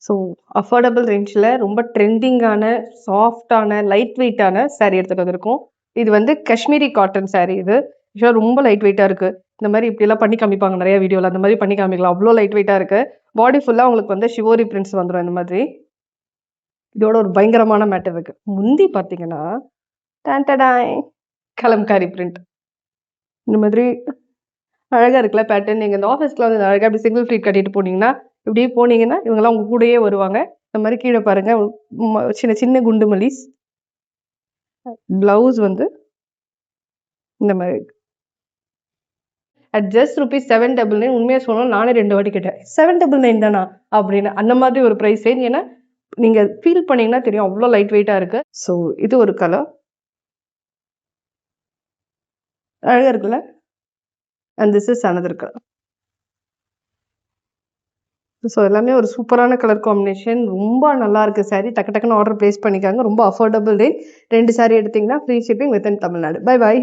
So affordable ரேஞ்சில் ரொம்ப ட்ரெண்டிங்கான சாஃப்டான லைட் வெயிட்டான saree எடுத்துகிட்டு வந்திருக்கோம். இது வந்து காஷ்மீரி காட்டன் saree. இது ஆக்சுவலாக ரொம்ப லைட் வெயிட்டாக இருக்குது. இந்த மாதிரி இப்படிலாம் பண்ணி காமிப்பாங்க நிறைய வீடியோவில், அந்த மாதிரி பண்ணி காமிக்கலாம். அவ்வளோ லைட் வெயிட்டாக இருக்குது. பாடி ஃபுல்லாக உங்களுக்கு வந்து ஷிவோரி பிரிண்ட்ஸ் வந்துடும் இந்த மாதிரி. இதோட ஒரு பயங்கரமான மேட்டர் இருக்குது. முந்தி பார்த்தீங்கன்னா டான்டடாய் கலம்காரி பிரிண்ட் இந்த மாதிரி அழகாக இருக்குல்ல பேட்டர்ன். நீங்கள் இந்த ஆஃபீஸ்க்குலாம் வந்து அழகாக அப்படி சிங்கிள் ஃப்ளீட் கட்டிட்டு போனீங்கன்னா, இப்படியே போனீங்கன்னா இவங்கெல்லாம் உங்கள் கூடயே வருவாங்க. இந்த மாதிரி கீழே பாருங்க சின்ன சின்ன குண்டு மல்லிஸ். பிளவுஸ் வந்து இந்த மாதிரி அட் ஜஸ்ட் ₹799. உண்மையாக சொல்லணும், நானே 2 வாட்டி கேட்டேன், 799 தானா அப்படின்னு. அந்த மாதிரி ஒரு ப்ரைஸ் ரேஞ்ச். ஏன்னா நீங்கள் ஃபீல் பண்ணீங்கன்னா தெரியும் அவ்வளோ லைட் வெயிட்டாக இருக்குது. ஸோ இது ஒரு கலர் அழகாக இருக்குல்ல. And this is another colour. So எல்லாமே ஒரு சூப்பரான கலர் காம்பினேஷன். ரொம்ப நல்லா இருக்குது saree. டக்கு டக்குன்னு ஆர்டர் ப்ளேஸ் பண்ணிக்காங்க. ரொம்ப அஃபோர்டபுள் ரேட். 2 saree எடுத்தீங்கன்னா free shipping within Tamil Nadu. Bye பாய்.